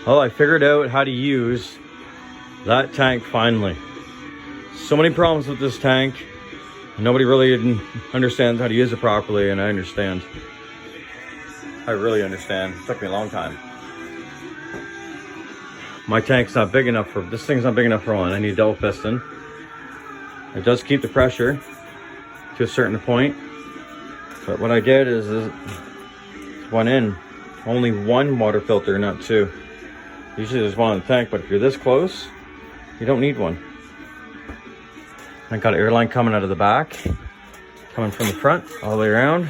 Well, I figured out how to use that tank finally. So many problems with this tank. Nobody really understands how to use it properly, and I understand. I really understand. It took me a long time. My tank's not big enough for, this thing's not big enough for one. I need a double piston. It does keep the pressure to a certain point. But what I did is went in, only one water filter, not two. Usually there's one in the tank, but if you're this close, you don't need one. I got an airline coming out of the back, coming from the front, all the way around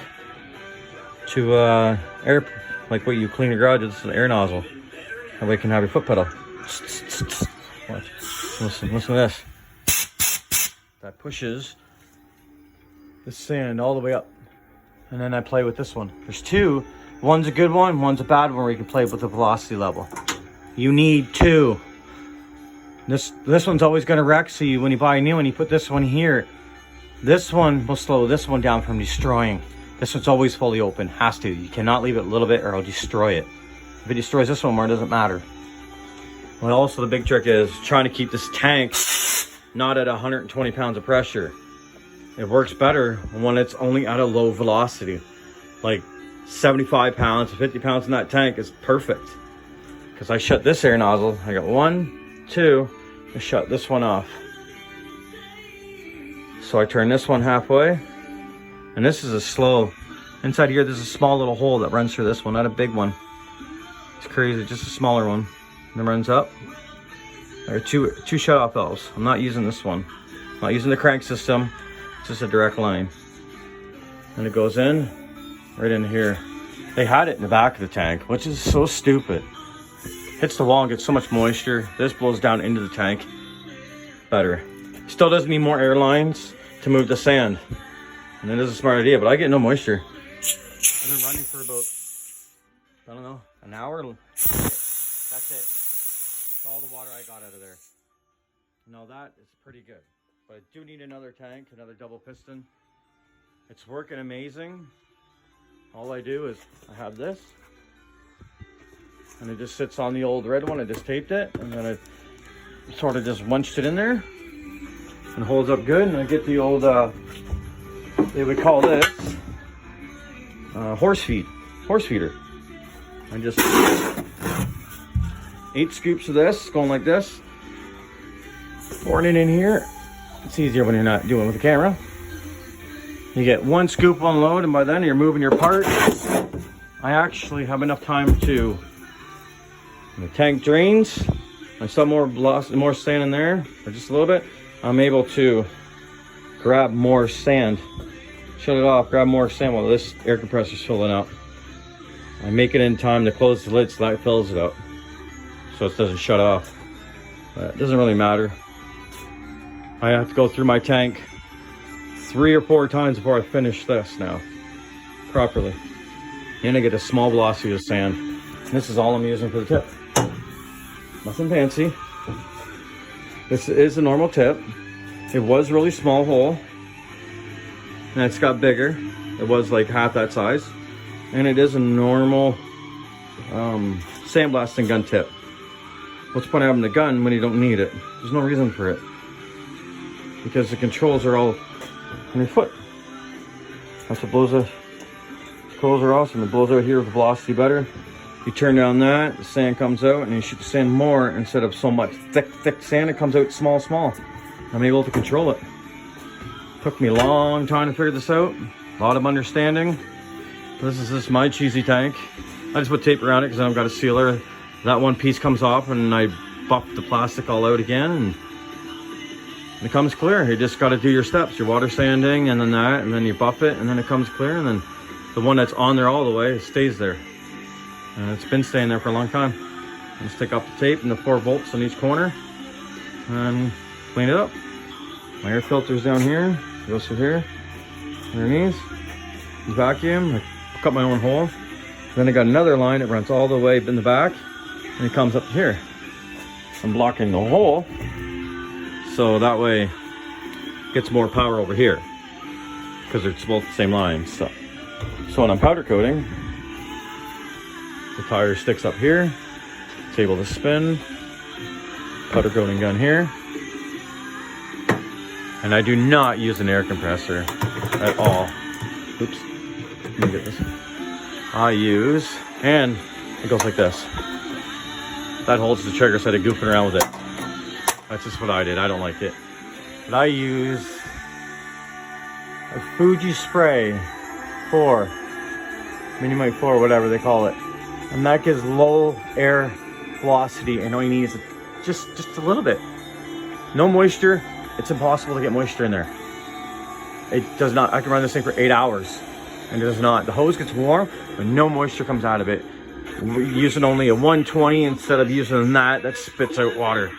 to air, like what you clean your garage with, an air nozzle. That way you can have your foot pedal. Watch. Listen to this. That pushes the sand all the way up. And then I play with this one. There's two. One's a good one, one's a bad one where you can play with the velocity level. You need two. This one's always gonna wreck, so when you buy a new one, you put this one here. This one will slow this one down from destroying. This one's always fully open, has to. You cannot leave it a little bit or it'll destroy it. If it destroys this one more, it doesn't matter. Well, also the big trick is trying to keep this tank not at 120 pounds of pressure. It works better when it's only at a low velocity. Like 75 pounds, 50 pounds in that tank is perfect. Because I shut this air nozzle, I got 1, 2, I shut this one off. So I turn this one halfway, and this is a slow. Inside here, there's a small little hole that runs through this one, not a big one. It's crazy, just a smaller one. And it runs up. There are two shut-off valves. I'm not using this one. I'm not using the crank system. It's just a direct line. And it goes in, right in here. They had it in the back of the tank, which is so stupid. Hits the wall and gets so much moisture. This blows down into the tank. Better. Still does need more Airlines to move the sand. And it is a smart idea, but I get no moisture. I've been running for about, I don't know, an hour. That's it. That's all the water I got out of there. Now that is pretty good. But I do need another tank, another double piston. It's working amazing. All I do is I have this. And it just sits on the old red one. I just taped it. And then I sort of just winched it in there. And holds up good. And I get the old, they would call this horse feeder. I just 8 scoops of this, going like this. Pouring it in here. It's easier when you're not doing it with the camera. You get 1 scoop on load, and by then you're moving your parts. I actually have enough time to, when the tank drains, I saw more sand in there, or just a little bit, I'm able to grab more sand. Shut it off, grab more sand while this air compressor's filling up. I make it in time to close the lid so that fills it up, so it doesn't shut off. But it doesn't really matter. I have to go through my tank 3 or 4 times before I finish this now, properly. And I get a small velocity of sand. And this is all I'm using for the tip. Nothing fancy. This is a normal tip. It was really small hole. And it's got bigger. It was like half that size. And it is a normal sandblasting gun tip. What's the point of having the gun when you don't need it? There's no reason for it. Because the controls are all on your foot. That's what blows the controls are awesome. It blows out here with velocity better. You turn down that, the sand comes out, and you shoot the sand more instead of so much thick sand. It comes out small. I'm able to control it. Took me a long time to figure this out. A lot of understanding. This is just my cheesy tank. I just put tape around it because I've got a sealer. That one piece comes off and I buff the plastic all out again, and it comes clear. You just got to do your steps. Your water sanding, and then that, and then you buff it, and then it comes clear, and then the one that's on there all the way, it stays there. And it's been staying there for a long time. Just take off the tape and the 4 bolts on each corner and clean it up. My air filter's down here. It goes through here, underneath. Vacuum. I cut my own hole. Then I got another line that runs all the way in the back, and it comes up here. I'm blocking the hole, so that way it gets more power over here because it's both the same line. So when I'm powder coating, the tire sticks up here. it's able to spin. Putter coating gun here. And I do not use an air compressor at all. Oops, let me get this. I use, and it goes like this. That holds the trigger instead of goofing around with it. That's just what I did. I don't like it. But I use a Fuji spray 4, Minimite 4, whatever they call it. And that gives low air velocity, and all you need is just a little bit. No moisture. It's impossible to get moisture in there. It does not. I can run this thing for 8 hours, and it does not. The hose gets warm, but no moisture comes out of it. We're using only a 120 instead of using that spits out water.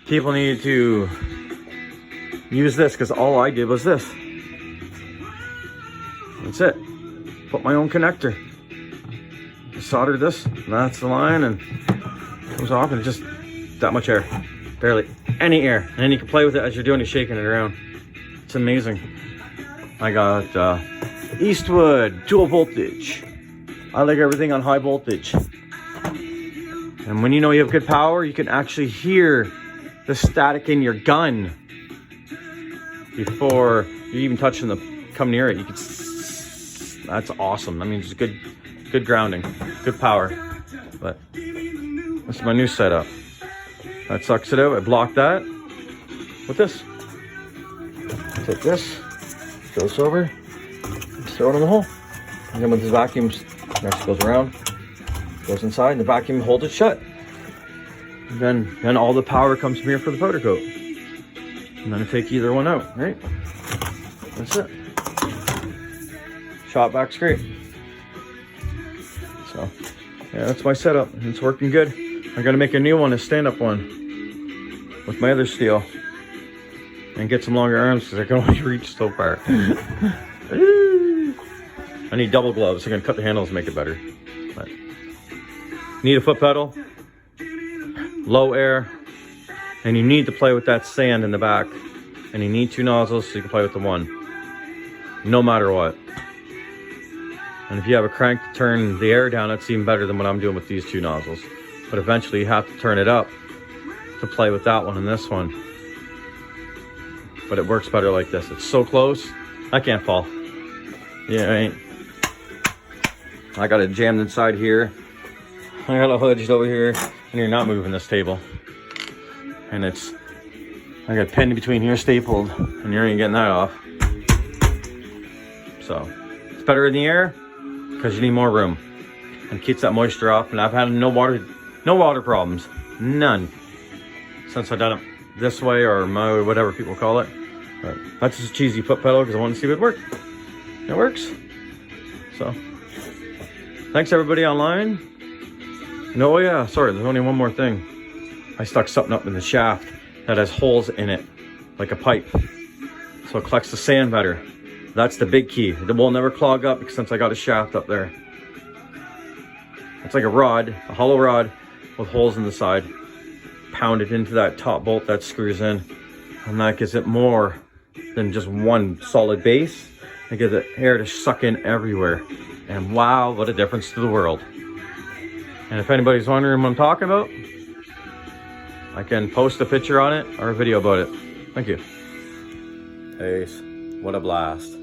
People need to use this, because all I did was this. That's it. Put my own connector. Solder this, and that's the line, and it comes off, and it's just that much air. Barely any air. And then you can play with it as you're doing it, shaking it around. It's amazing. I got Eastwood dual voltage. I like everything on high voltage. And when you know you have good power, you can actually hear the static in your gun before you even touching come near it. You can. That's awesome. I mean, it's good grounding, good power. But this is my new setup. That sucks it out. I block that with this. Take this, goes over, throw it in the hole. And then with the vacuum, next goes around, goes inside, and the vacuum holds it shut. And then all the power comes from here for the powder coat. And then I take either one out, right? That's it. Shot back's great. So, yeah, that's my setup. It's working good. I gotta make a new one, a stand-up one, with my other steel, and get some longer arms because I can only reach so far. I need double gloves. I'm gonna cut the handles and make it better. But need a foot pedal, low air, and you need to play with that sand in the back, and you need 2 nozzles so you can play with the one, no matter what. And if you have a crank to turn the air down, that's even better than what I'm doing with these 2 nozzles. But eventually you have to turn it up to play with that one and this one. But it works better like this. It's so close, I can't fall. Yeah, right. I got it jammed inside here. I got it hedged over here, and you're not moving this table. And I got it pinned between here, stapled, and you ain't getting that off. So, it's better in the air, because you need more room. And keeps that moisture off, and I've had no water problems. None. Since I've done it this way, or my whatever people call it. But that's just a cheesy foot pedal, because I want to see if it works. It works. So, thanks everybody online. No, yeah, sorry, there's only one more thing. I stuck something up in the shaft that has holes in it, like a pipe. So it collects the sand better. That's the big key. It will never clog up since I got a shaft up there. It's like a rod, a hollow rod with holes in the side. Pounded into that top bolt that screws in. And that gives it more than just one solid base. It gives it air to suck in everywhere. And wow, what a difference to the world. And if anybody's wondering what I'm talking about, I can post a picture on it or a video about it. Thank you. Peace. What a blast.